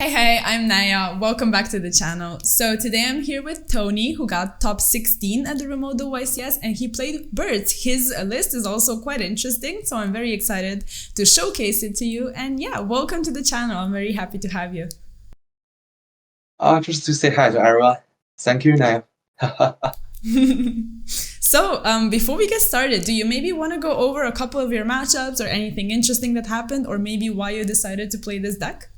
Hey, I'm Naya. Welcome back to the channel. So today I'm here with Tony, who got top 16 at the remote Duel YCS, and he played birds. His list is also quite interesting, so I'm very excited to showcase it to you. And yeah, welcome to the channel. I'm very happy to have you. Just to say hi to everyone. Thank you, Naya. So before we get started, do you maybe want to go over a couple of your matchups or anything interesting that happened, or maybe why you decided to play this deck?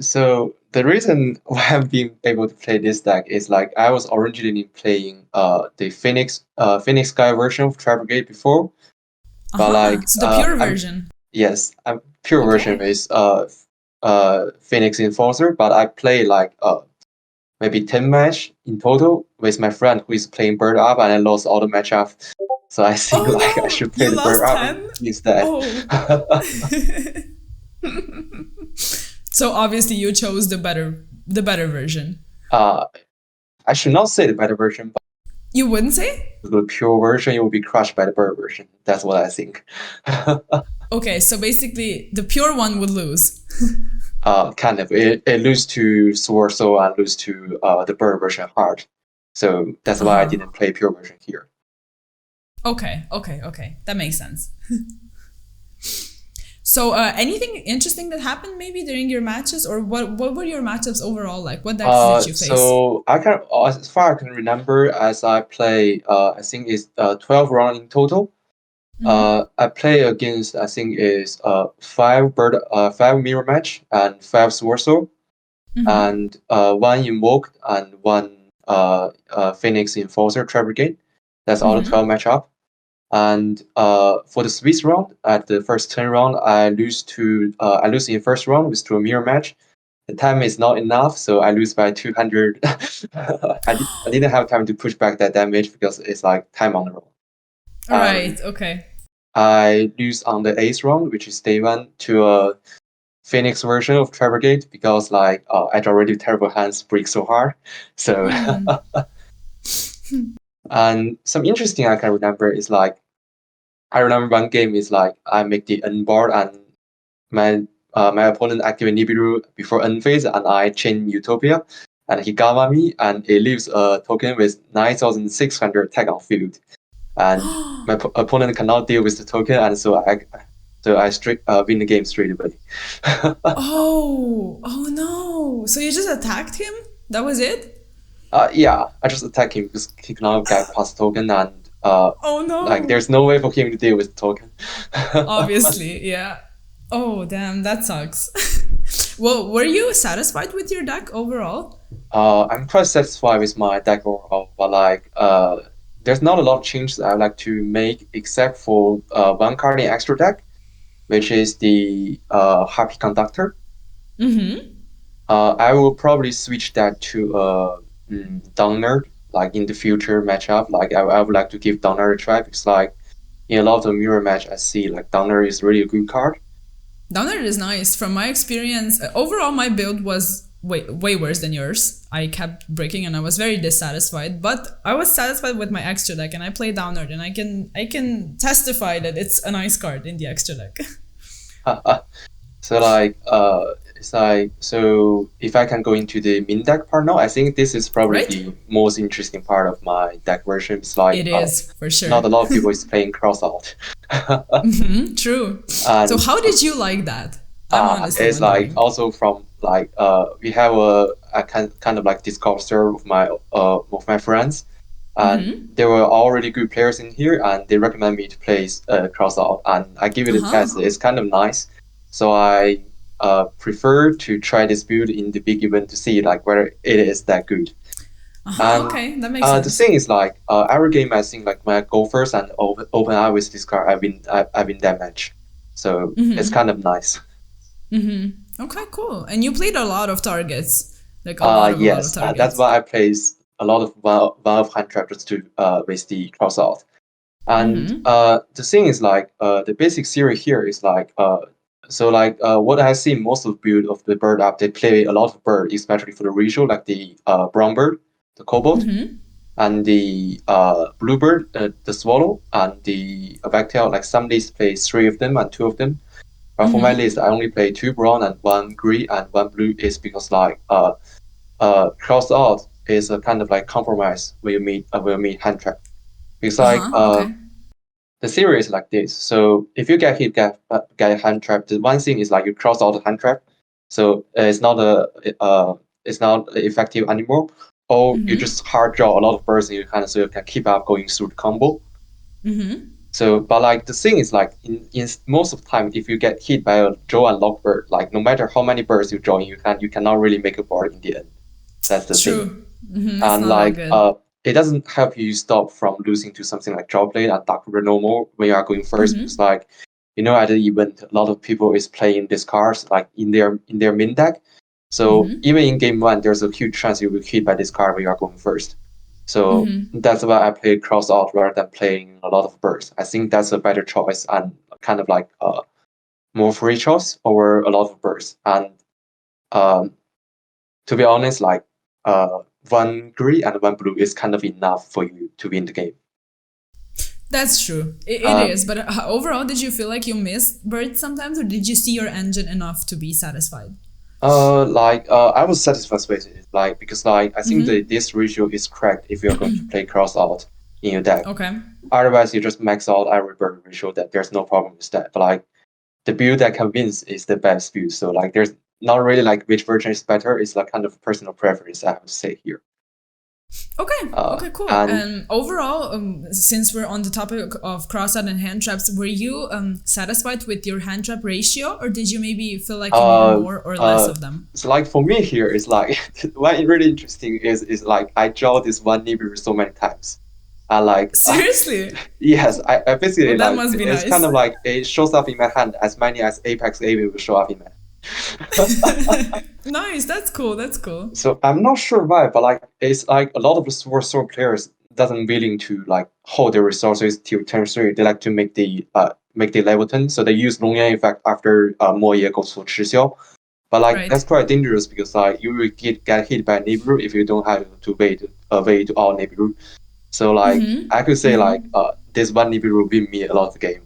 So the reason why I've been able to play this deck is like I was originally playing the Phoenix Sky version of Tri-Brigade before, but like So the pure version. I'm pure version is Phoenix Enforcer, but I play like maybe 10 match in total with my friend who is playing Bird Up, and I lost all the match up. So I think I should play You the Bird lost Up 10? instead. So obviously you chose the better version. I should not say the better version, but You wouldn't say? the pure version, it will be crushed by the bird version. That's what I think. Okay, so basically the pure one would lose. Kind of. It lose to Sword Soul and lose to the bird version hard. So that's why I didn't play pure version here. Okay. That makes sense. So anything interesting that happened maybe during your matches, or what were your matchups overall like? What decks did you face? So I can, as far as I can remember, as I play, I think it's 12 rounds in total. I play against, I think is 5 mirror match and 5 sword soul, and 1 invoked and 1 Phoenix Enforcer Tri-Brigade. That's all the 12 matchup. And for the Swiss round, at the first 10 round, I lose in first round with to a mirror match. The time is not enough, so I lose by 200. I didn't have time to push back that damage because it's like time on the roll. Right. Okay. I lose on the 8th round, which is day 1, to a Phoenix version of Tri-Brigade because like I draw really terrible hands, break so hard. So and some interesting I can remember is like I remember one game is like I make the end board and my opponent activate Nibiru before end phase and I chain Utopia and he gamma me and it leaves a token with 9,600 attack on field. And my opponent cannot deal with the token, and so I win the game straight away. Oh no! So you just attacked him? That was it? Yeah, I just attack him because he cannot get past the token, and oh no! like there's no way for him to deal with the token. Obviously, yeah. Oh damn, that sucks. Well, were you satisfied with your deck overall? I'm quite satisfied with my deck overall, but like there's not a lot of changes I would like to make except for one card in extra deck, which is the Harpy Conductor. I will probably switch that to Downer, like in the future matchup. Like I would like to give Downer a try because like in a lot of the mirror match I see like Downer is really a good card. Downer is nice. From my experience, overall my build was way worse than yours. I kept breaking and I was very dissatisfied, but I was satisfied with my extra deck and I played Downer and I can testify that it's a nice card in the extra deck. So like it's like, so if I can go into the min deck part now, I think this is probably the most interesting part of my deck version. It's like it is for sure. Not a lot of people is playing Crosstalk. True. So how did you like that? It's like also from like we have a kind of like Discord server with my friends, and there were already good players in here, and they recommend me to play Crosstalk, and I give it a test. It's kind of nice, so I prefer to try this build in the big event to see like whether it is that good. Okay, that makes sense. The thing is like every game I think like when I go first and open eye with this card, I win that match, so it's kind of nice. Okay, cool. And you played a lot of targets, like a lot of targets. That's why I play a lot of one of hand traps to with the Crosstalk. And the thing is like the basic theory here is like so like what I see most of the build of the bird up, they play a lot of bird, especially for the ratio, like the brown bird, the cobalt, and the bluebird, the swallow, and the wagtail. Like some days play 3 of them and 2 of them. But for my list, I only play 2 brown and 1 green and 1 blue. Is because like cross out is a kind of like compromise when you meet hand trap. Because like Okay. the theory is like this. So if you get hit, get hand trap, the one thing is like you cross out the hand trap, so it's not effective anymore. Or you just hard draw a lot of bursts, and you kind of so you can keep up going through the combo. So, but like the thing is like in most of the time, if you get hit by a draw and lock bird, like no matter how many birds you draw, you cannot really make a board in the end. That's the thing. And like it doesn't help you stop from losing to something like Droplet and Droplet normal when you are going first. Because like at the event, a lot of people is playing these cards like in their main deck. So even in game 1, there's a huge chance you will hit by this card when you are going first. So that's why I play cross out rather than playing a lot of birds. I think that's a better choice and kind of like more free choice over a lot of birds. And to be honest, like 1 green and 1 blue is kind of enough for you to win the game. That's true. It is. But overall, did you feel like you missed birds sometimes, or did you see your engine enough to be satisfied? I was satisfied with it, like because like I think this ratio is correct if you're going to play cross out in your deck. Okay. Otherwise, you just max out every bird ratio. That there's no problem with that. But like the build that convinces is the best build. So like there's not really like which version is better. It's like kind of personal preference, I have to say here. Okay. Okay. Cool. And overall, since we're on the topic of crossout and hand traps, were you satisfied with your hand trap ratio, or did you maybe feel like you needed more or less of them? So like for me here, it's like what really interesting is like I draw this 1 Nibiru so many times. And like seriously. Yes, I basically that must be it's nice. kind of like it shows up in my hand as many as Apex AB will show up in my hand. Nice, that's cool. So I'm not sure why, but like it's like a lot of the sword players doesn't willing to like hold their resources till turn 3. They like to make the level 10, so they use long yan effect after more year goes for 吃消. But like that's quite dangerous because like you will get hit by Nibiru if you don't have to wait to all Nibiru. So like I could say like this 1 Nibiru win me a lot of the game.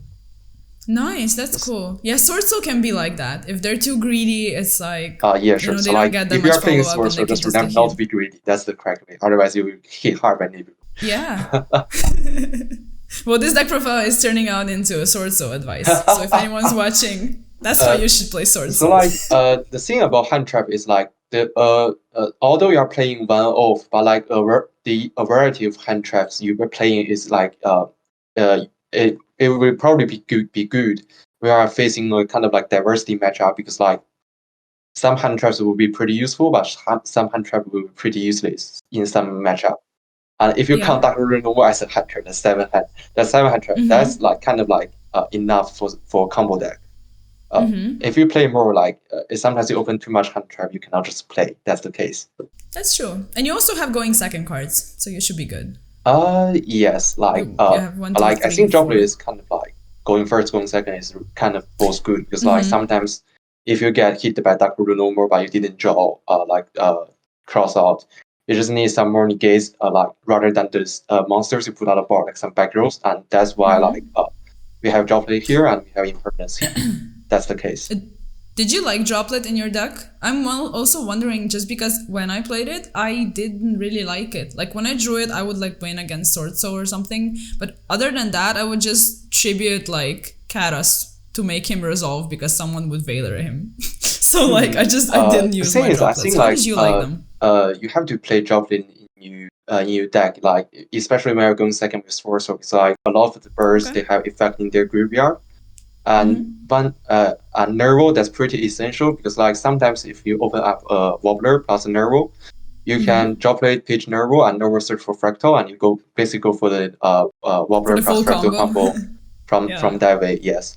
Nice, that's cool. Yeah, Swordsoul can be like that. If they're too greedy, it's like yeah, sure. they so don't like get that if much you're playing follow-up, Swordsoul, just remember not to be greedy. That's the correct way. Otherwise, you will hit hard by Nibiru. Yeah. Well, this deck profile is turning out into a Swordsoul advice. So if anyone's watching, that's how you should play Swordsoul. So like the thing about hand trap is like the although you are playing 1 off, but like a variety of hand traps you were playing is like it will probably be good. We are facing a kind of like diversity matchup because like some hand traps will be pretty useful, but some hand traps will be pretty useless in some matchup. And if you count Dark Renewal as a hand trap, that's 7 hand. That's 7 hand trap. That's like kind of like enough for combo deck. If you play more like sometimes you open too much hand trap, you cannot just play. That's the case. That's true. And you also have going second cards, so you should be good. Yes, like I think Droplet is kind of like going first, going second is kind of both good because like sometimes if you get hit by Dark Renewal but you didn't draw cross out, you just need some more negates like rather than those monsters you put on the board like some back rows, and that's why like we have Droplet here and we have Impermanence here. That's the case. Did you like Droplet in your deck? I'm also wondering, just because when I played it, I didn't really like it. Like when I drew it, I would like win against Swordsoul or something. But other than that, I would just tribute like Karas to make him resolve because someone would Valor him. So like I didn't use my Droplets. I think How did you like them? You have to play Droplet in your deck, like especially when you're going second with Swordsoul. It's like a lot of the birds they have effect in their graveyard. And Nervo, that's pretty essential because like sometimes if you open up a Wobbler plus a Nervo, you can Droplet, pitch Nervo, and Nervo search for Fractal, and you basically go for the Wobbler plus Fractal combo from that way. Yes,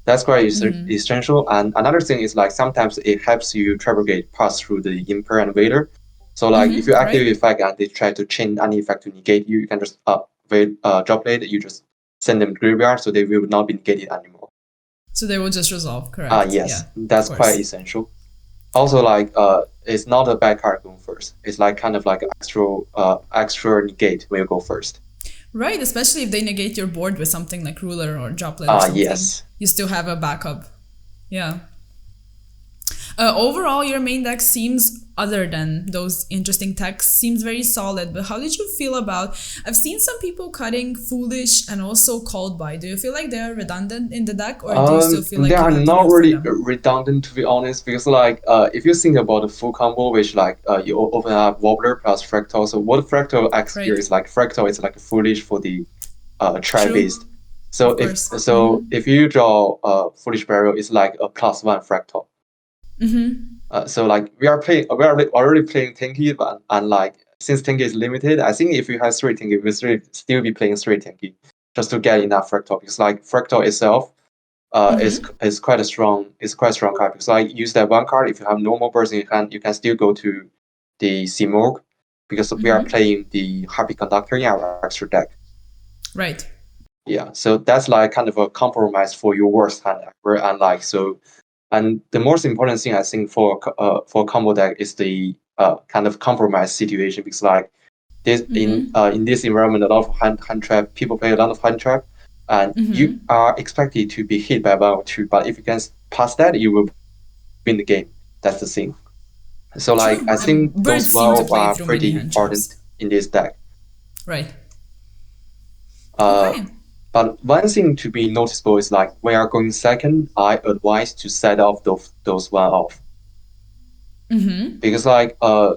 that's quite essential. And another thing is like sometimes it helps you Tri-Brigade pass through the Imper and Vader. So like if you activate effect and they try to chain any effect to negate you, you can just Droplet. You just send them to graveyard, so they will not be negated anymore. So they will just resolve, correct? Yes, that's quite essential. Also, like, it's not a bad card going first. It's like kind of like extra negate when you go first. Right, especially if they negate your board with something like Ruler or Droplet or something. Yes. You still have a backup. Yeah. Overall, your main deck seems, other than those interesting techs, seems very solid. But how did you feel about? I've seen some people cutting Foolish and also Called By. Do you feel like they're redundant in the deck, or do you still feel like they you are had to not go for really them? redundant, to be honest, because like if you think about the full combo, which like you open up Wobbler plus Fractal. So what Fractal acts here Right. is like Fractal is like a Foolish for the True. tri-based. So Of course. if you draw Foolish Barrel, it's like a +1 Fractal. So like we are already playing Tenki, but and like since Tenki is limited, I think if you have 3 Tenki, we'll still be playing 3 Tenki just to get enough Fractal, because like Fractal itself is quite a strong card, because like use that one card. If you have normal burst in your hand, you can still go to the Simorg, because we are playing the Harpy Conductor in our extra deck. Right. Yeah, so that's like kind of a compromise for your worst hand ever, and like so. And the most important thing I think for combo deck is the kind of compromise situation, because like this in this environment, a lot of hand trap, people play a lot of hand trap, and you are expected to be hit by 1 or 2. But if you can pass that, you will win the game. That's the thing. So like True. I think Birds those seem to 12 play are through pretty many hand important traps. in this deck. Right. Okay. But one thing to be noticeable is like when you're going second, I advise to set off those one off. Because like the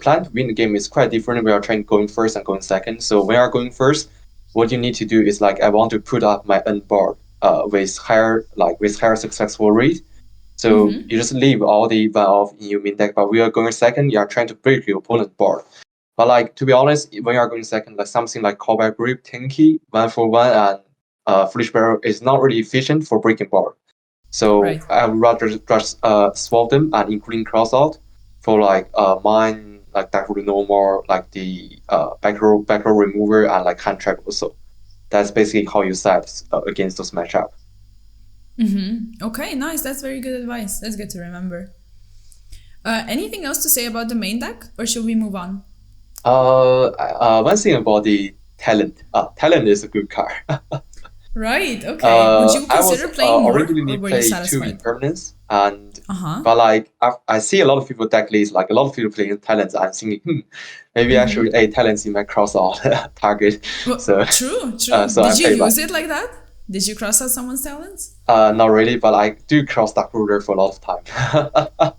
plan to win the game is quite different. We are trying going first and going second. So when you're going first, what you need to do is like I want to put up my end board with higher successful rate. So you just leave all the one off in your main deck. But we are going second, you are trying to break your opponent's board. But like to be honest, when you are going second, like something like Callback Grip, Tenki, 1-for-1, and Foolish Barrel is not really efficient for breaking board. So I would rather just swap them and including cross out for like mine, like that would know more like the back row remover and like hand trap also. That's basically how you set against those matchup. Okay, nice. That's very good advice. That's good to remember. Anything else to say about the main deck, or should we move on? One thing about the talent. Talent is a good card. Right. Okay. Would you consider playing more, originally or were you play 2 satisfied? impermanence, and but like I see a lot of people deck lists, like a lot of people playing talents. I'm thinking, maybe I should add talents in my cross out target. Well, so true. so Did you use it like that? Did you cross out someone's talents? Not really, but I do cross Dark Ruler for a lot of time.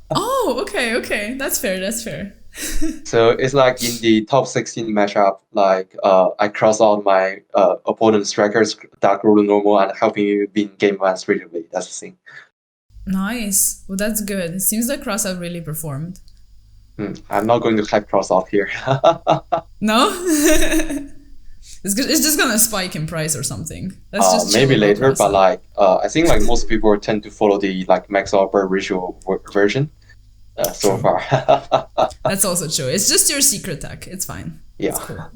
Oh, okay. That's fair. So it's like in the top 16 matchup, like I cross out my opponent's strikers, Dark Ruler normal, and helping you win game 1 straight away. That's the thing. Nice. Well, that's good. It seems like cross out really performed. I'm not going to hype cross out here. No? It's just gonna spike in price or something. Let's just maybe later, but out. like I think like most people tend to follow the like max offer ratio version so far. That's also true. It's just your secret tech. It's fine. Yeah. It's cool.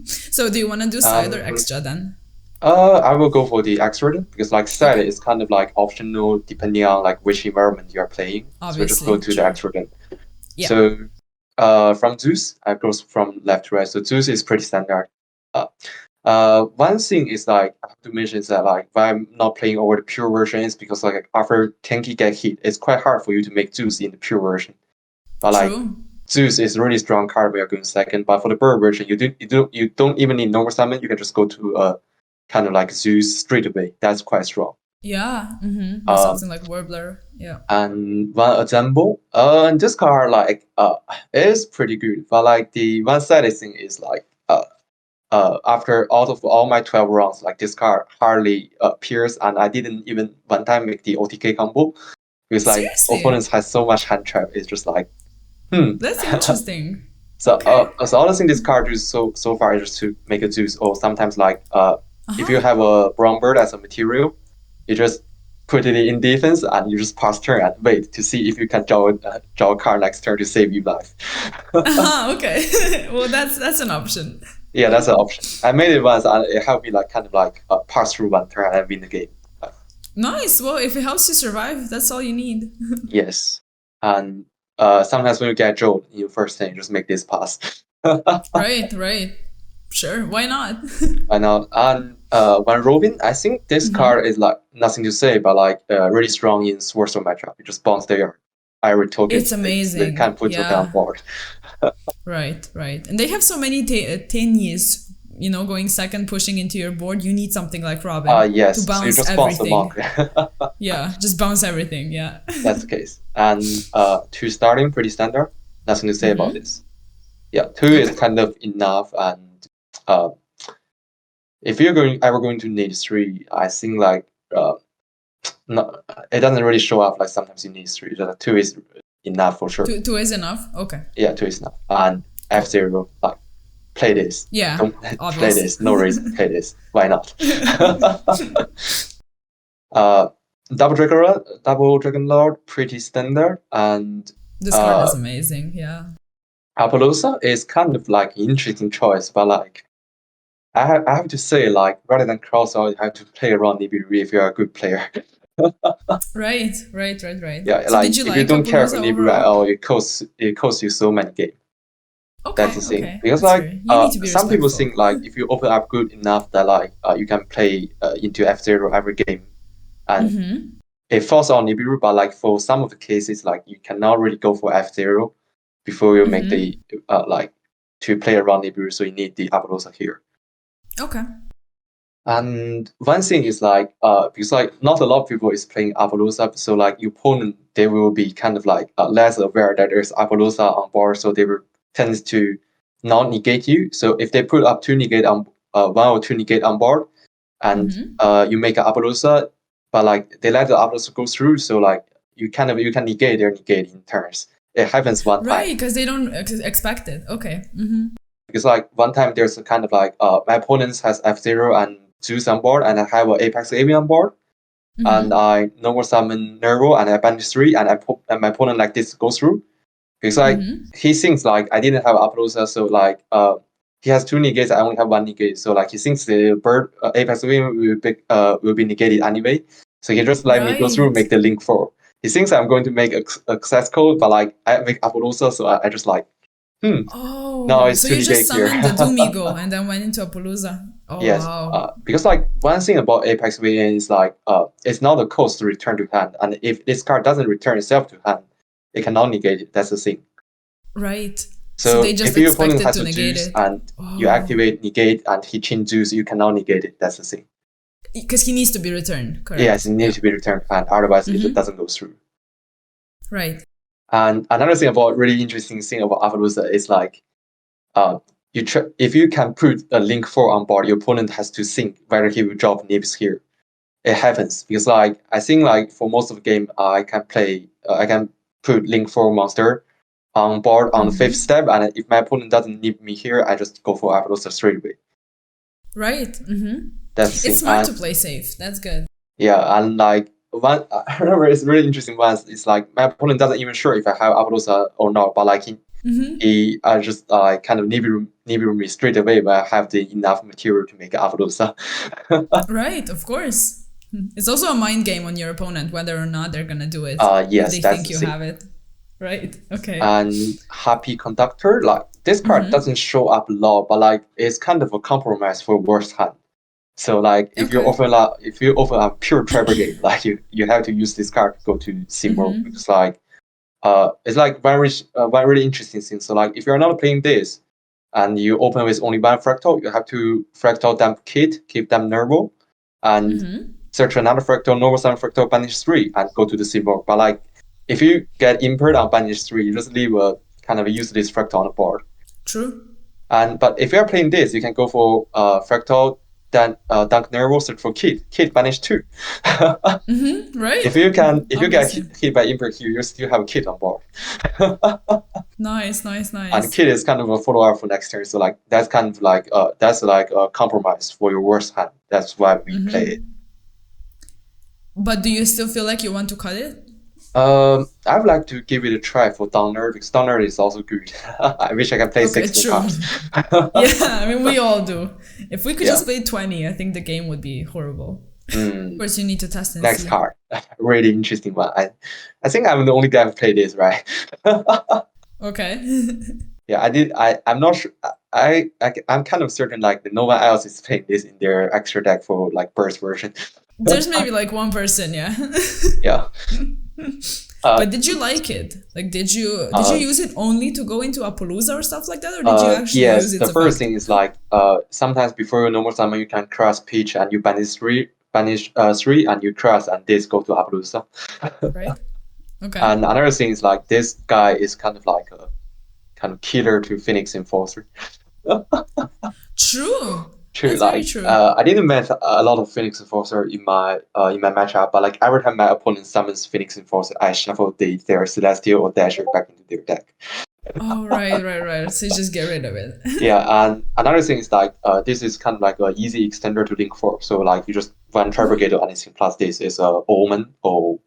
So do you want to do side or extra then? I will go for the Xray, because like side is kind of like optional depending on like which environment you are playing. Obviously, so just go to the Xray. Yeah. So from Zeus, I go from left to right. So Zeus is pretty standard. One thing is like I have to mention is that like when I'm not playing over the pure version, is because like after Tenki get hit, it's quite hard for you to make Zeus in the pure version. But like Zeus is a really strong card when you're going second. But for the bird version, you don't even need normal summon. You can just go to kind of like Zeus straight away. That's quite strong. Yeah. Something like Warbler. Yeah. And one example, this card like is pretty good. But like the one sad thing is like after out of all my 12 rounds, like this card hardly appears, and I didn't even one time make the OTK combo because like opponents has so much hand trap. It's just like, That's interesting. So so all I think this card is so far is just to make a Zeus, or sometimes like if you have a brown bird as a material, you just put it in defense and you just pass turn and wait to see if you can draw a card next turn to save you life. Okay. Well, that's an option. Yeah, that's an option. I made it once, and it helped me like kind of like pass through one turn and win the game. Nice. Well, if it helps you survive, that's all you need. Yes, and sometimes when you get drawn in your first turn, just make this pass. Right. Sure. Why not? I know. And When Robin, I think this Mhm. card is like nothing to say, but like really strong in Sword matchup. You just bounce their ivory token. It's They can amazing. put token on Yeah. board. Right, right. And they have so many tenies, going second, pushing into your board. You need something like Robin to Yes, so you bounce just bounce the everything. monk. Yeah, just bounce everything. Yeah. That's the case. And 2 starting, pretty standard. Nothing to say about Mhm. this. Yeah, 2 is Okay. kind of enough. And if you're ever going to need 3, I think like no, it doesn't really show up like sometimes you need 3. Just 2 is enough for sure. Two is enough. Okay. Yeah, 2 is enough. And Cool. F0, like play this. Yeah. Don't play Obvious. this. No reason. Play this. Why not? Double Dragon Lord, pretty standard. And This card is amazing. Yeah. Appaloosa is kind of like an interesting choice, but like I have to say, like rather than Crosstalk, you have to play around Nibiru if you're a good player. Right. Yeah, So like did you if like you don't care for Appaloosa Nibiru at overall? all, it costs you so many games. Okay. That's the thing. Okay. Because That's like fair. You need to be some people respectful. think like if you open up good enough that like you can play into F0 every game, and Mm-hmm. it falls on Nibiru. But like for some of the cases, like you cannot really go for F0 before you make the like to play around Nibiru. So you need the Appaloosa here. Okay. And one thing is like because like not a lot of people is playing Appaloosa, so like your opponent they will be kind of like less aware that there's Appaloosa on board, so they will tend to not negate you. So if they put up 2 negate on 1 or 2 negate on board, and you make an Appaloosa, but like they let the Appaloosa go through, so like you can negate their negate in turns. It happens one time. Right, because they don't expect it. Okay. Mm-hmm. Because like one time there's a kind of like my opponent has F0 and Zeus on board, and I have an Apex Avian on board, and I normal summon Nervo and I Banlist 3, and my opponent like this goes through. Because like he thinks like I didn't have Appaloosa, so like he has 2 negates, I only have 1 negate, so like he thinks the bird Apex Avian will be negated anyway, so he just let me go through, make the link 4. He thinks I'm going to make a access code, but like I make Appaloosa, so I just like Oh, no, it's so 2 you just negate here. summoned the Doomigo and then went into Appaloosa. Oh, Yes, wow. because like one thing about Apex VN is like it's not a cost to return to hand, and if this card doesn't return itself to hand, it cannot negate it. That's the thing. Right. So they just if your opponent expected has to a negate juice it. and you activate negate and he chin juice, you cannot negate it. That's the thing. Because he needs to be returned, correct? Yes, it needs to be returned to hand, otherwise it doesn't go through. Right. And another thing about really interesting thing about Appaloosa is like if you can put a link 4 on board, your opponent has to think whether he will drop nibs here. It happens because like I think like for most of the game I can put link 4 monster on board on the 5th step, and if my opponent doesn't nib me here, I just go for Appaloosa straight away. Right. That's it's smart to play safe. That's good. Yeah, and like one I remember it's really interesting once. It's like my opponent doesn't even sure if I have Appaloosa or not, but like he just kind of Nibiru me straight away when I have the enough material to make Appaloosa. Right, of course. It's also a mind game on your opponent whether or not they're gonna do it. Yes, if they that's think you have it. Right. Okay. And Harpy Conductor, like this card doesn't show up a lot, but like it's kind of a compromise for worst hand. So like if you offer a pure Tri-Brigade, like you have to use this card to go to symbol, because like it's like one really interesting thing. So like if you're not playing this and you open with only 1 fractal, you have to fractal dump Kit, keep them Nervo, and search another fractal, normal summon fractal, banish 3, and go to the symbol. But like if you get impaired on banish 3, you just leave a kind of a useless fractal on the board. True. But if you're playing this, you can go for fractal, then dunk Nervo, search for Kit banish 2. Right. If you get hit by impact here, you still have a Kit on board. Nice. And Kit is kind of a follow-up for next turn, so like that's kind of like that's like a compromise for your worst hand. That's why we play it. But do you still feel like you want to cut it? I would like to give it a try for Downer, because Downer is also good. I wish I can play 16 cards. Yeah, I mean we all do. If we could just play 20, I think the game would be horrible. Of course, you need to test and Next see. card, really interesting one. I think I'm the only guy who played this, right? Okay. Yeah, I did. I'm not sure. I'm kind of certain like that no one else is playing this in their extra deck for like burst version. There's maybe like one person, yeah. Yeah. But did you like it? Like, did you use it only to go into Appaloosa or stuff like that, or did you actually yes, use it? the first thing is like sometimes before your normal summon you can cross pitch and you banish three, and you cross and this go to Appaloosa. Right. Okay. And another thing is like this guy is kind of like a kind of killer to Phoenix Enforcer. True. True, That's like very true. I didn't met a lot of Phoenix Enforcer in my matchup, but like every time my opponent summons Phoenix Enforcer, I shuffle their Celestial or Dasher back into their deck. Oh, right. So you just get rid of it. Yeah, and another thing is like this is kind of like an easy extender to link for. So like you just run Tri-Brigade or anything plus this is Omen or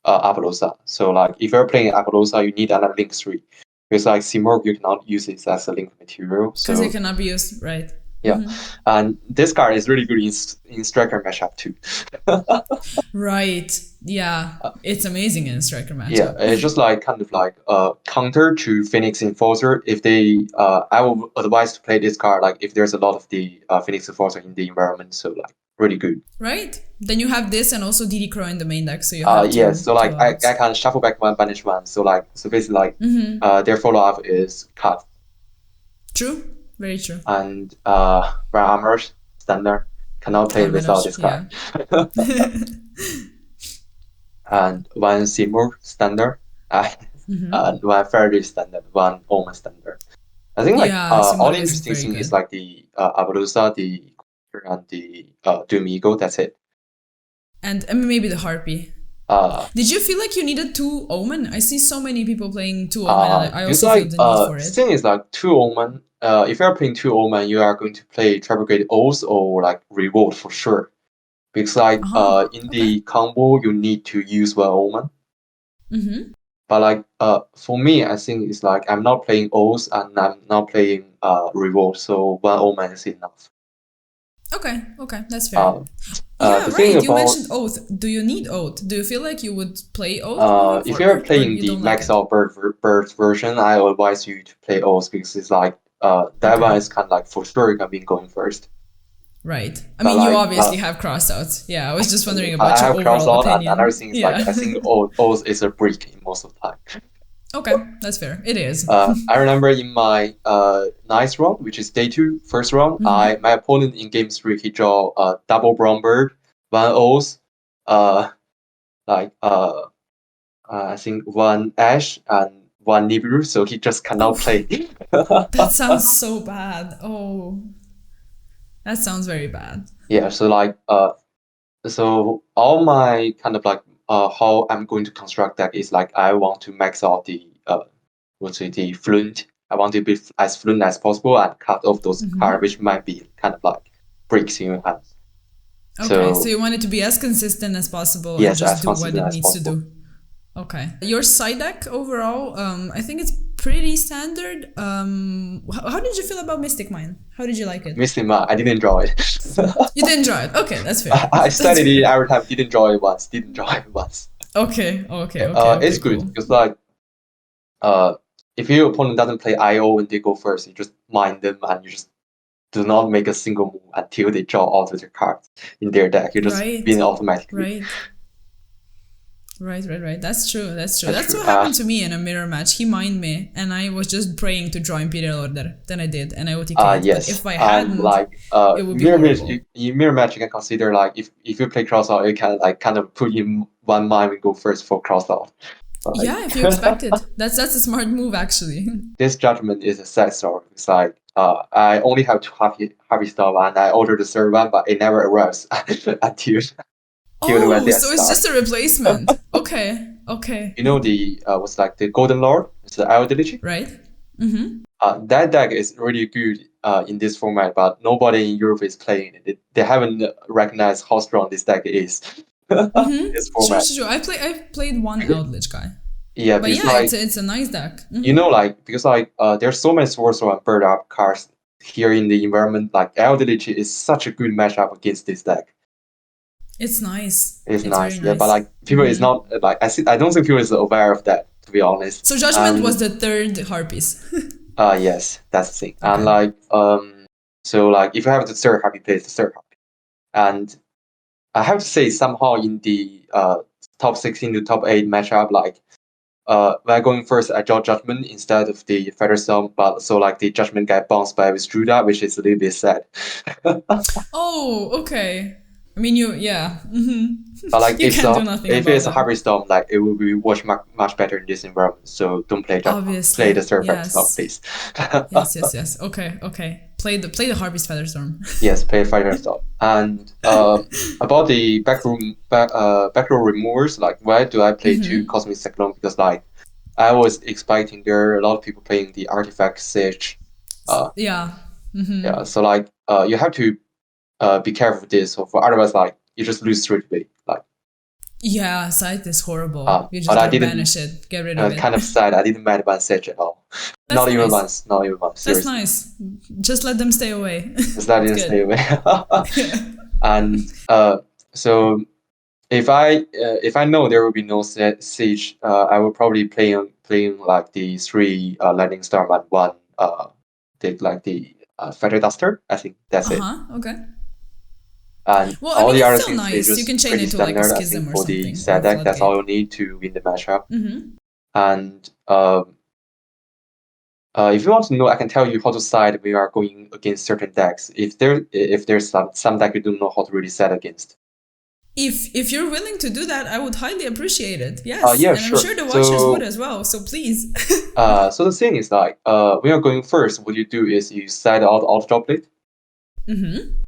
Appaloosa. So like if you're playing Appaloosa, you need another link 3. Because like Simorg, you cannot use it as a link material. Because So it cannot be used, right? yeah, and this card is really good in Striker matchup too. Right. Yeah. It's amazing in Striker matchup. Yeah, it's just like kind of like counter to Phoenix Enforcer. If they, I will advise to play this card like if there's a lot of the Phoenix Enforcer in the environment. So like really good. Right. Then you have this and also DD Crow in the main deck, so you have yes. So like I can shuffle back one, banish one. So like basically like their follow up is cut. True. Very true. And Brown Armors standard cannot play without this card. Yeah. And one Seymour standard, and one Faraday standard, one Omen standard. I think like all interesting thing is like the Appaloosa, the and the Doom Eagle. That's it. And maybe the Harpy. Did you feel like you needed 2 Omen? I see so many people playing 2 Omen, and I also feel the need for it. The thing is like 2 Omen. If you're playing 2 Omen, you are going to play Tri-Brigade Oath or like Reboot for sure. Because like in the combo, you need to use one Omen. But like for me, I think it's like I'm not playing Oath and I'm not playing Reboot, so one Omen is enough. Okay, that's fair. Yeah, right. You mentioned Oath. Do you need Oath? Do you feel like you would play Oath? If you're playing the max out bird version, I advise you to play Oath because it's like that one is kind of like for sure gonna be going first. Right. I mean, you obviously have crossouts. Yeah, I was just wondering about your overall opinion. And another thing is like I think Oath is a brick in most of the time. Okay, that's fair. It is. I remember in my ninth round, which is day 2, first round, my opponent in game 3 he draw a double brown bird, one Oath, I think one Ash and one Nibiru, so he just cannot play. That sounds so bad. Oh, that sounds very bad. Yeah, so like so all my kind of like how I'm going to construct deck is like I want to max out the the fluent. I want to be as fluent as possible and cut off those cards which might be kind of like breaks in your hand. Okay, so you want it to be as consistent as possible and just do what it needs to do. Okay. Your side deck overall, I think it's pretty standard. How did you feel about Mystic Mine? How did you like it? Mystic Mine, I didn't enjoy it. You didn't enjoy it? Okay, that's fair. I studied it every time, didn't enjoy it once. Okay. It's good because like if your opponent doesn't play IO when they go first, you just mine them and you just do not make a single move until they draw all of their cards in their deck. You just win automatically. Right. That's true. That's what happened to me in a mirror match. He mined me, and I was just praying to draw Imperial Order. Then I did, and I OTK'd. Yes. But if I hadn't, it would be in mirror match, you can consider like if you play Crosstalk, you can like kind of put in one mine and go first for Crosstalk. Yeah, if you expect it, that's a smart move actually. This judgment is a sad story. It's like I only have 2 Harpy stuff, and I ordered the third one, but it never arrives until. So it's just a replacement. Okay. You know the what's like the Golden Lord, it's the Elderly. Right. That deck is really good in this format, but nobody in Europe is playing it. They haven't recognized how strong this deck is. This format. Sure. I've played one Eldritch guy. Yeah, but yeah, like, it's a nice deck. You know, like because like there's so many sorcerer and bird up cards here in the environment. Like Eldritch is such a good matchup against this deck. It's nice. It's nice, yeah. But like people is not like I don't think people is aware of that, to be honest. So Judgment was the 3rd Harpies. Yes, that's the thing. Okay. And like so like if you have the third Harpy, play the third Harpy. And I have to say somehow in the top 16 to top 8 matchup, like we're going first, I draw Judgment instead of the Featherstorm, but so like the Judgment got bounced by with Druida, which is a little bit sad. Oh, okay. I mean, But like you can't do nothing if about it's a that. Harpy Storm, like it will be much better in this environment. So don't play Judgment. Obviously, Play the third yes. Featherstorm, please. Yes. Okay. Play the Harpy's Featherstorm. Yes, play Featherstorm. And about the backrow removers, like why do I play two Cosmic Cyclone? Because like I was expecting there are a lot of people playing the Artifact Siege. Yeah. Yeah, so like you have to be careful with this, or for otherwise like you just lose straight away. Like yeah, Scythe is horrible. You just but I like didn't banish it, get rid of it. kind of sad. I didn't mind one Siege at all. That's Not even nice. once. That's Seriously. nice. Just let them stay away. Just let them stay away. And so if I know there will be no siege, I will probably playing like the 3 lightning storm and 1 the feather duster. I think that's it. Okay. And well, all the other still things nice. just You can chain pretty it to like a standard. I schism think or for the something. set deck, that's all you need to win the matchup. And if you want to know, I can tell you how to side we are going against certain decks. If there's some deck you don't know how to really set against. If you're willing to do that, I would highly appreciate it. Yes. Yeah, and sure. I'm sure the watchers would as well. So please. So the thing is like when you're going first, what you do is you set out all Droplet.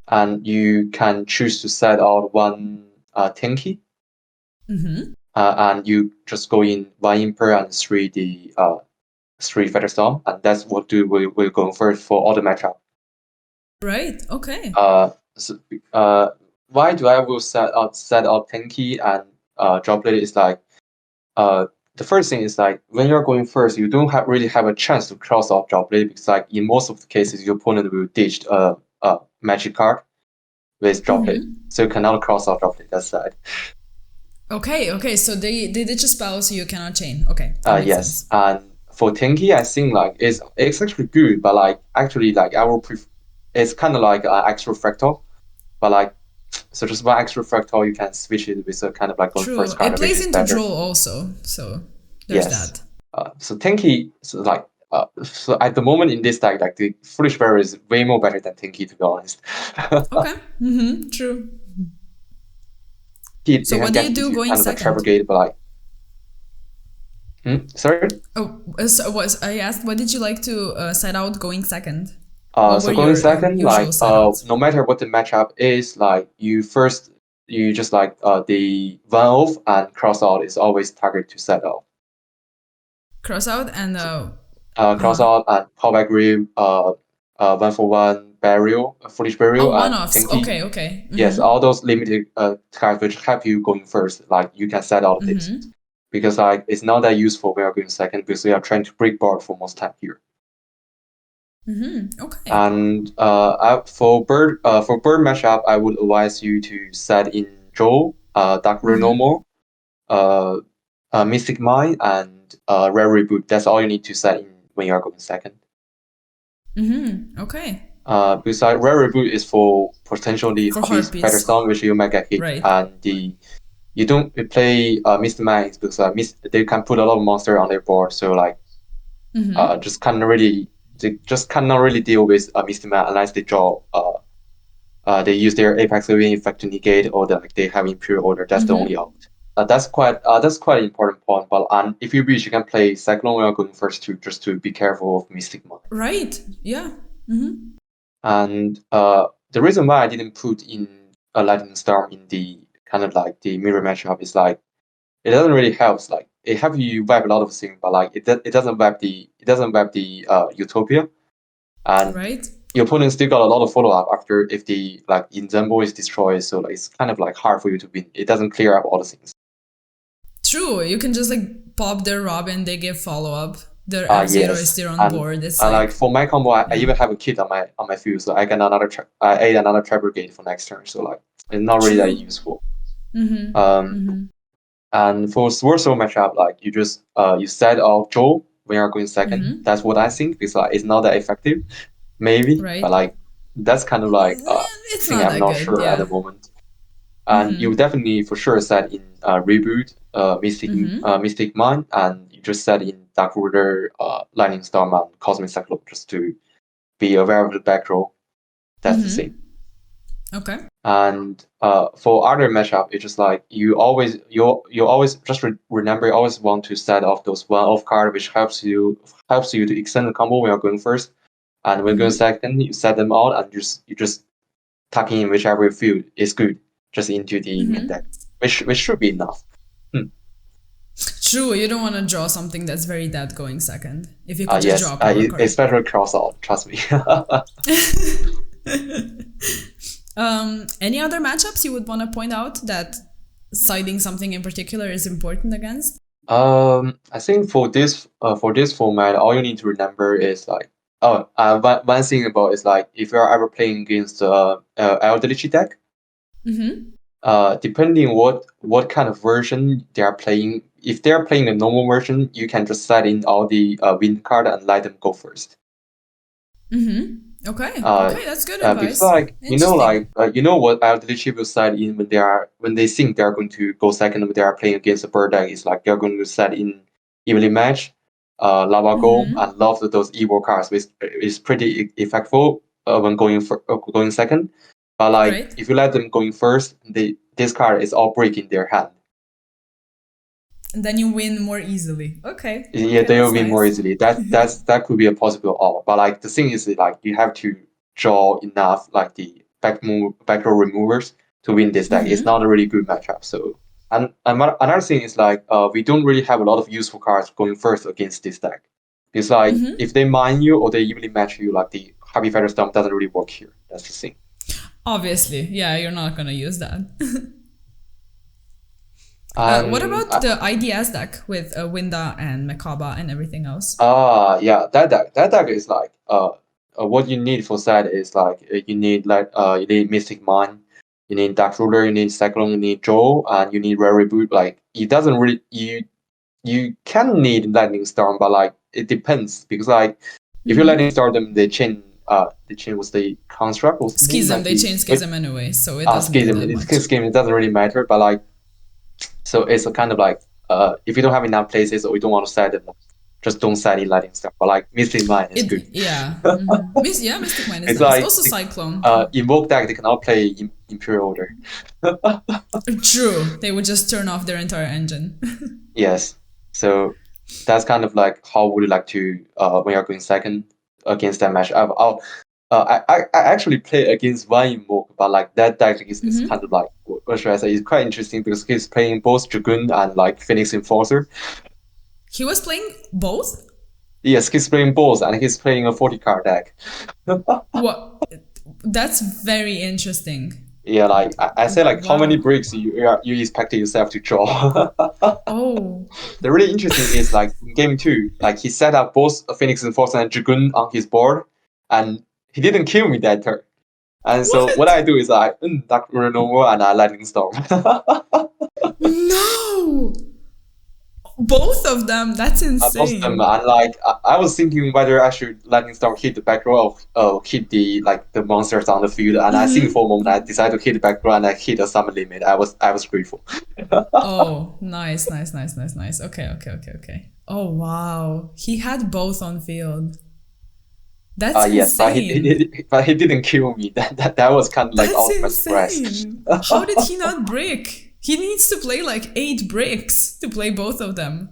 And you can choose to set out 1 Tinky. And you just go in 1 Imper and 3 the 3 Featherstorm, and that's what we're going first for all the matchup. Right. Okay. So, why do I will set out Tinky and Droplet is like the first thing is like when you're going first, you don't really have a chance to cross off Droplet because like in most of the cases your opponent will ditch a magic card with Droplet, so you cannot cross off Droplet that side. Okay. So they ditch a spell, so you cannot chain. Okay. Yes, sense. and for Tinky, I think like it's actually good, but like actually like I will prefer. It's kind of like an extra fractal, but like so just 1 extra fractal you can switch it with a kind of like True. first card. It plays into draw also, so there's that. So Tinky, so like so at the moment in this deck, like the Foolish Bear is way more better than Tinky, to be honest. Okay. True. So what do you do going second? Tri-Brigade, but like. Sorry. Oh, so I asked, what did you like to set out going second? So going second, like no matter what the matchup is, like you just like the 1 off and cross out is always target to set out. Cross out and cross out and callback grave, 1-for-1 burial, foolish burial. One offs. Okay. Yes, all those limited cards which help you going first, like you can set out this. Because like it's not that useful when you're going second because we are trying to break board for most time here. Okay. And for bird matchup, I would advise you to set in Joe, Dark Renormal, Mystic Mind, and Rare Reboot. That's all you need to set in when you are going second. Okay. Because like Rare Reboot is for potentially Featherstorm, which you might get hit, right. And you don't play Mystic Mind because they can put a lot of monster on their board, so like just cannot really deal with Mystic Mind unless they draw they use their Apex Living Effect to negate, or they have Imperial Order. That's the only out. That's quite an important point. But if you wish, you can play Cyclone when you're going first too, just to be careful of Mystic Mind. Right. Yeah. And the reason why I didn't put in a Lightning Storm in the kind of like the mirror matchup is like it doesn't really help. Like it helps you wipe a lot of things, but like it doesn't wipe the Utopia. And right. Your opponent still got a lot of follow up after if the like Inzambo is destroyed, so like it's kind of like hard for you to win. It doesn't clear up all the things. True, you can just like pop their Robin, they give follow up. Their F0 is still on board. It's like for my combo, I even have a kit on my field, so I get another Tri-Brigade for next turn. So like it's not really that useful. And for Sword Soul matchup, like you just you set out Joe when you're going second. Mm-hmm. That's what I think, because like it's not that effective, maybe. Right. But like that's kind of like It's thing not I'm that not good, sure at yeah. the moment. And you definitely for sure set in Reboot, Mystic Mine, and you just set in Dark Ruler, Lightning Storm, and Cosmic Cyclone just to be aware of the back row. That's the thing. Okay. And for other matchup, it's just like you always just remember you always want to set off those one-off card, which helps you to extend the combo when you're going first, and when going second, you set them out and you just tuck in whichever you feel is good just into the main deck, which should be enough. True, you don't want to draw something that's very dead going second. If you could just draw a power card. Especially cross out, trust me. Any other matchups you would want to point out that siding something in particular is important against? I think for this format, all you need to remember is like one thing about is like if you're ever playing against elderly deck, depending what kind of version they are playing. If they're playing the normal version, you can just set in all the wind card and let them go first. Okay, that's good advice. Because like you know what elderly will set in when they think they're going to go second when they are playing against a bird deck is like they're going to set in evenly match, lava go, and love those evil cards, which is pretty effective when going second. But like if you let them going first, this card is all break in their hand. And then you win more easily. Okay. Yeah, they will win more easily. That could be a possible all. But like the thing is like you have to draw enough like the back row removers to win this deck. It's not a really good matchup. So and another thing is like we don't really have a lot of useful cards going first against this deck. It's like if they mine you or they evenly match you, like the Harpy Feather Storm doesn't really work here. That's the thing. Obviously, yeah, you're not gonna use that. What about the IDS deck with Winda and Mekaba and everything else? Yeah, that deck is like what you need for that is like you need Mystic Mine, you need Dark Ruler, you need Cyclone, you need Joe, and you need Reboot. Like it doesn't really you can need Lightning Storm, but like it depends because like if you Lightning Storm them, they change was the construct or Schism. They change Schism anyway, so it doesn't Schism. Do that much. Schism it doesn't really matter, but like so it's a kind of like if you don't have enough places or you don't want to set it, just don't set in Lightning Storm. But like Mystic Mine is good. Yeah, Mystic Mine is it's nice. like, also Cyclone. Invoke deck they cannot play Imperial Order. True, they would just turn off their entire engine. Yes, so that's kind of like how would you like to when you're going second against that match. I actually play against one Invoke, but like that deck is kind of like what should I say? It's quite interesting because he's playing both Dragoon and like Phoenix Enforcer. He was playing both? Yes, he's playing both, and he's playing a 40 card deck. What? That's very interesting. Yeah, like I say, like how many bricks you expect yourself to draw. Oh. The really interesting is like in game 2, like he set up both Phoenix Enforcer and Dragoon on his board, and he didn't kill me that turn. And so what I do is I Dark Ruler normal and I Lightning Storm. No! Both of them? That's insane. Both of them, and like I was thinking whether I should Lightning Storm hit the back row or hit the monsters on the field, and I think for a moment I decided to hit the back row and I hit a summon limit. I was grateful. Oh, nice. Okay. Oh wow, he had both on field. That's insane. Yes, but he didn't kill me. That was kind of like ultimate surprise. How did he not brick? He needs to play like 8 bricks to play both of them.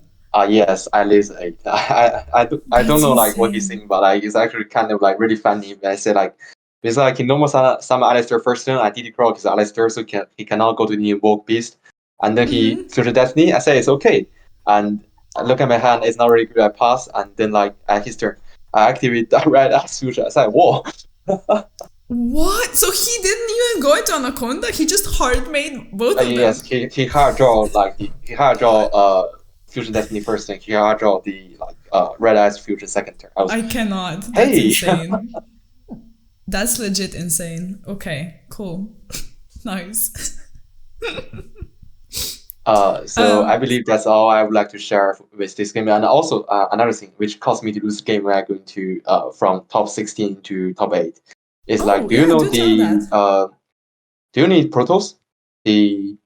Yes, at least 8. I don't know like what he's saying, but like it's actually kind of like really funny. I say like it's like in normal summon Alistair first turn, I DD Croc is Alistair, so he cannot go to the Invoke Beast, and then he Future Destiny. I say it's okay, and I look at my hand, it's not really good. I pass, and then like at his turn, I activate the Red Axe Future. I say whoa. What? So he didn't even go into Anaconda? He just hard made both of them? Yes, he hard draw like he hard draw Fusion Destiny first thing. He hard draw the like Red Eyes Fusion second turn. I cannot. That's insane. That's legit insane. Okay, cool. Nice. So Um, I believe that's all I would like to share with this game. And also another thing which caused me to lose the game when I going to from top 16 to top 8 is like, oh yeah, do tell that. do you need Protoss? The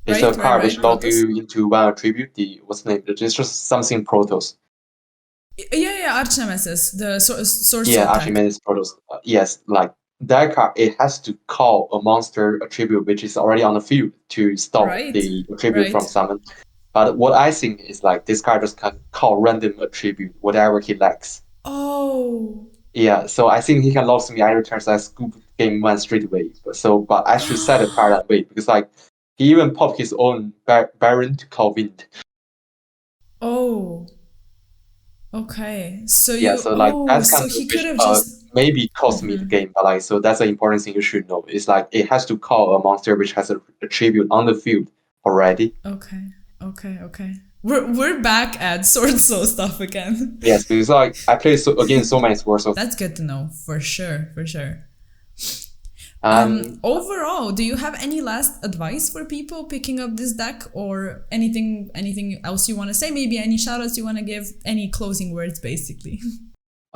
It's a card which Right. log Protoss. you into one attribute. The what's the name? It's just something Protoss. Yeah, Arch Nemesis, the Sword Yeah, Soul tech. Archimedes Protoss. Yes, like that card, it has to call a monster attribute which is already on the field to stop Right, the attribute from right. summon. But what I think is like this card just can call random attribute, whatever he likes. Oh. Yeah, so I think he can lose me either turns I scoop game one straight away. But I should set a card that way because like he even popped his own Baron to call Wind. Oh. Okay. So Yeah, you so like oh, that's kind so of he could which have just maybe cost me the game, but like so that's an important thing you should know. It's like it has to call a monster which has a attribute on the field already. okay. Okay. We're back at Sword Soul stuff again. Yes, because like I play against so many swords, so That's good to know, for sure, for sure. and Overall, do you have any last advice for people picking up this deck, or anything else you want to say? Maybe any shoutouts you want to give? Any closing words, basically.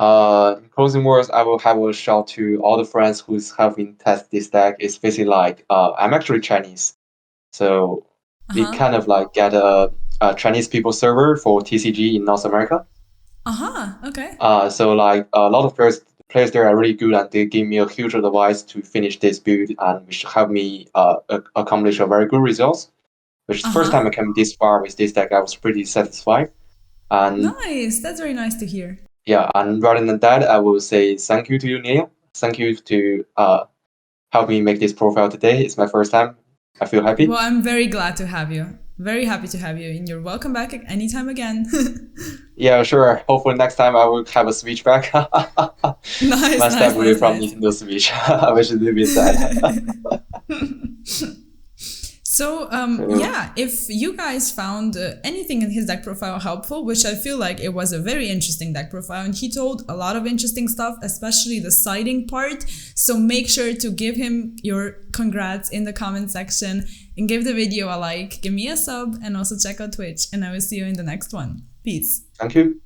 in closing words, I will have a shout to all the friends who's having tested this deck. It's basically like I'm actually Chinese, so we kind of like get a Chinese people server for TCG in North America. Okay. So like a lot of players there are really good, and they give me a huge advice to finish this build, and which helped me accomplish a very good results. Which is the first time I came this far with this deck, I was pretty satisfied. And Nice. That's very nice to hear. yeah, and rather than that, I will say thank you to you, Neil. Thank you to help me make this profile today. It's my first time. I feel happy. Well, I'm very glad to have you. Very happy to have you, and you're welcome back anytime again. Yeah, sure. Hopefully next time I will have a Switch back. My step will be from Nice. Nintendo Switch, which is a little bit sad. So, yeah, if you guys found anything in his deck profile helpful, which I feel like it was a very interesting deck profile, and he told a lot of interesting stuff, especially the siding part. So make sure to give him your congrats in the comment section and give the video a like, give me a sub, and also check out Twitch. And I will see you in the next one. Peace. Thank you.